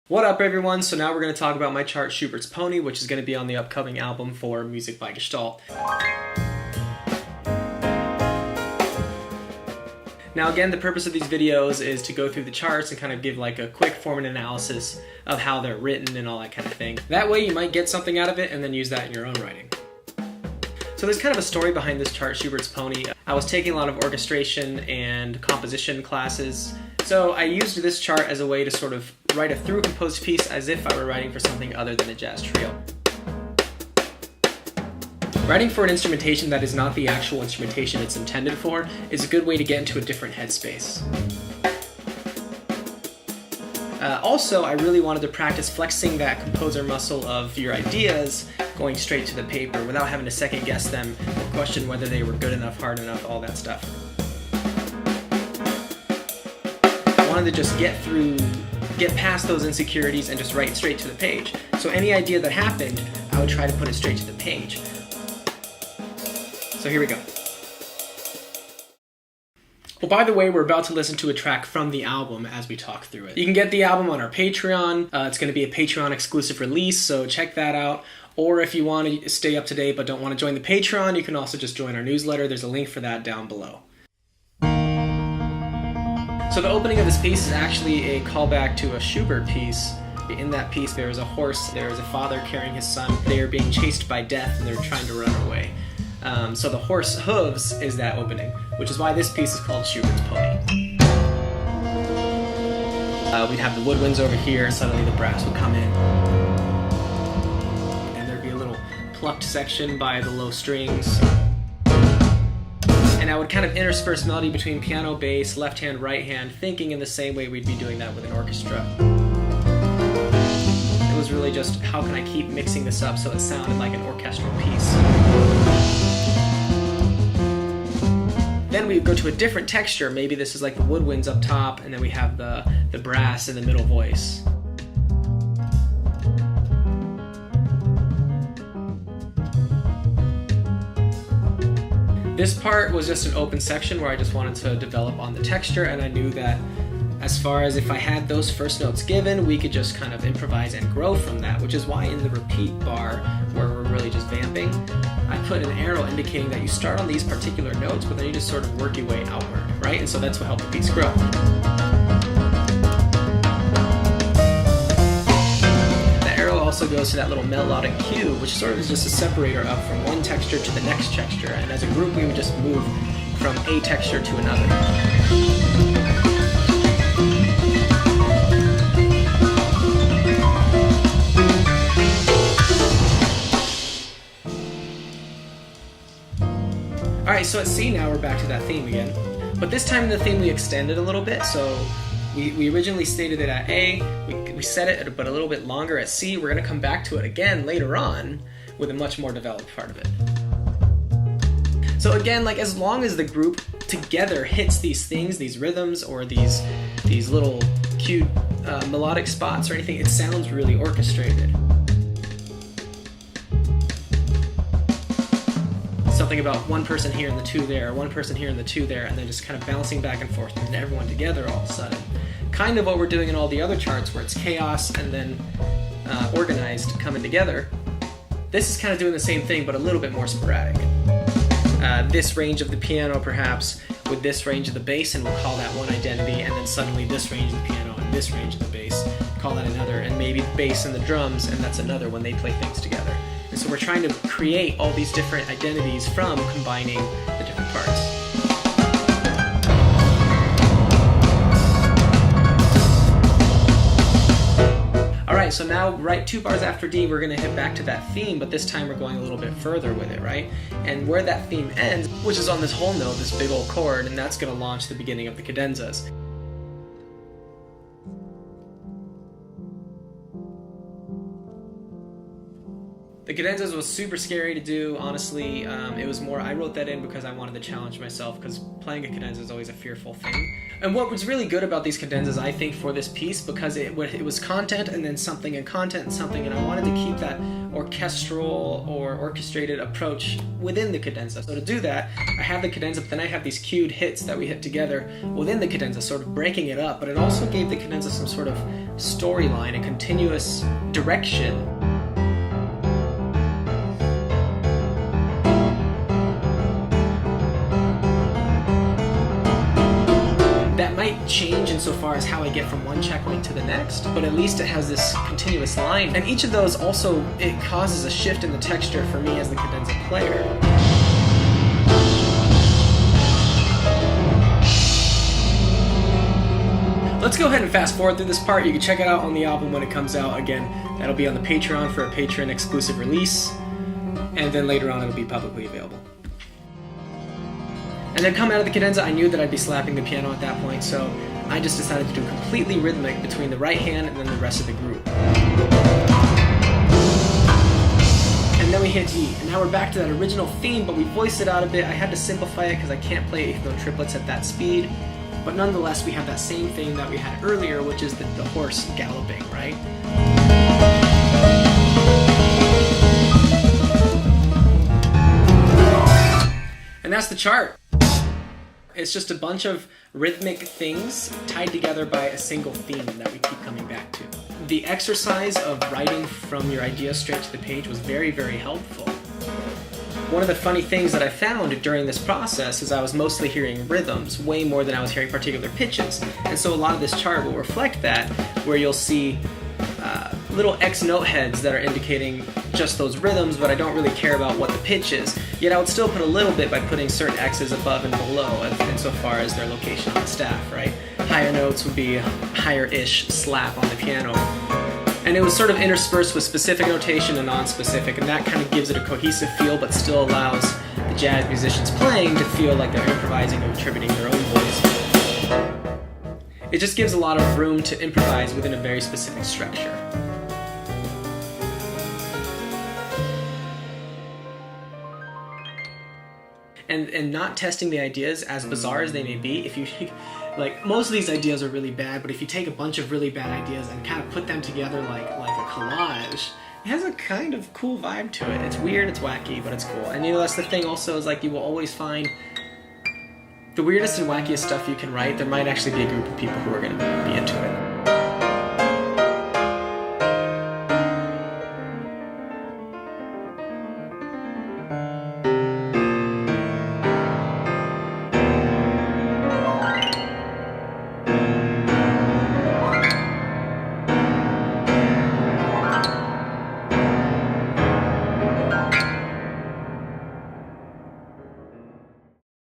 What up everyone? So now we're going to talk about my chart Schubert's Pony, which is going to be on the upcoming album for Music by Gestalt. Now again, the purpose of these videos is to go through the charts and kind of give like a quick form and analysis of how they're written and all that kind of thing. That way you might get something out of it and then use that in your own writing. So there's kind of a story behind this chart, Schubert's Pony. I was taking a lot of orchestration and composition classes, so I used this chart as a way to sort of write a through composed piece as if I were writing for something other than a jazz trio. Writing for an instrumentation that is not the actual instrumentation it's intended for is a good way to get into a different headspace. Also, I really wanted to practice flexing that composer muscle of your ideas going straight to the paper without having to second guess them or question whether they were good enough, hard enough, all that stuff. I wanted to just get past those insecurities and just write straight to the page. So any idea that happened, I would try to put it straight to the page. So here we go. Well, by the way, we're about to listen to a track from the album as we talk through it. You can get the album on our Patreon. It's going to be a Patreon-exclusive release, so check that out. Or if you want to stay up to date but don't want to join the Patreon, you can also just join our newsletter. There's a link for that down below. So the opening of this piece is actually a callback to a Schubert piece. In that piece, there is a horse, there is a father carrying his son. They are being chased by death and they're trying to run away. So the horse hooves is that opening, which is why this piece is called Schubert's Pony. We'd have the woodwinds over here, and suddenly the brass would come in. And there'd be a little plucked section by the low strings. And I would kind of intersperse melody between piano, bass, left hand, right hand, thinking in the same way we'd be doing that with an orchestra. It was really just, how can I keep mixing this up so it sounded like an orchestral piece? Then we go to a different texture. Maybe this is like the woodwinds up top, and then we have the brass in the middle voice. This part was just an open section where I just wanted to develop on the texture, and I knew that as far as if I had those first notes given, we could just kind of improvise and grow from that, which is why in the repeat bar, where we're really just vamping, I put an arrow indicating that you start on these particular notes, but then you just sort of work your way outward, right? And so that's what helped the piece grow. The arrow also goes to that little melodic cue, which sort of is just a separator up from one texture to the next texture, and as a group we would just move from a texture to another. Alright, so at C now we're back to that theme again. But this time in the theme we extended a little bit, so we originally stated it at A, we set it but a little bit longer at C. We're going to come back to it again later on with a much more developed part of it. So again, like as long as the group together hits these things, these rhythms, or these little cued melodic spots or anything, it sounds really orchestrated. Something about one person here and the two there, one person here and the two there, and then just kind of bouncing back and forth and everyone together all of a sudden. Kind of what we're doing in all the other charts where it's chaos and then organized coming together. This is kind of doing the same thing but a little bit more sporadic. This range of the piano perhaps with this range of the bass, and we'll call that one identity, and then suddenly this range of the piano and this range of the bass, call that another, and maybe the bass and the drums, and that's another when they play things together. And so we're trying to create all these different identities from combining the different parts. Alright, so now right 2 bars after D we're going to hit back to that theme, but this time we're going a little bit further with it, right? And where that theme ends, which is on this whole note, this big old chord, and that's going to launch the beginning of the cadenzas. The cadenzas was super scary to do, honestly. It was more, I wrote that in because I wanted to challenge myself, because playing a cadenza is always a fearful thing. And what was really good about these cadenzas, I think, for this piece, because it was content and then something and content and something, and I wanted to keep that orchestral or orchestrated approach within the cadenza. So to do that, I have the cadenza, but then I have these cued hits that we hit together within the cadenza, sort of breaking it up, but it also gave the cadenza some sort of storyline, a continuous direction. That might change insofar as how I get from one checkpoint to the next, but at least it has this continuous line. And each of those also, it causes a shift in the texture for me as the cadenza player. Let's go ahead and fast forward through this part. You can check it out on the album when it comes out. Again, that'll be on the Patreon for a patron-exclusive release, and then later on it'll be publicly available. And then coming out of the cadenza, I knew that I'd be slapping the piano at that point, so I just decided to do completely rhythmic between the right hand and then the rest of the group. And then we hit E, and now we're back to that original theme, but we voiced it out a bit. I had to simplify it because I can't play eighth note triplets at that speed, but nonetheless we have that same thing that we had earlier, which is the horse galloping, right? And that's the chart. It's just a bunch of rhythmic things tied together by a single theme that we keep coming back to. The exercise of writing from your idea straight to the page was very, very helpful. One of the funny things that I found during this process is I was mostly hearing rhythms way more than I was hearing particular pitches. And so a lot of this chart will reflect that, where you'll see little X note heads that are indicating just those rhythms, but I don't really care about what the pitch is. Yet I would still put a little bit by putting certain X's above and below insofar as their location on the staff, right? Higher notes would be higher-ish slap on the piano. And it was sort of interspersed with specific notation and non-specific, and that kind of gives it a cohesive feel, but still allows the jazz musicians playing to feel like they're improvising and attributing their own voice. It just gives a lot of room to improvise within a very specific structure. And not testing the ideas, as bizarre as they may be, if you like, most of these ideas are really bad, but if you take a bunch of really bad ideas and kind of put them together like a collage, it has a kind of cool vibe to it. It's weird, it's wacky, but it's cool. And you know, that's the thing also, is like, you will always find the weirdest and wackiest stuff you can write, there might actually be a group of people who are going to be into it.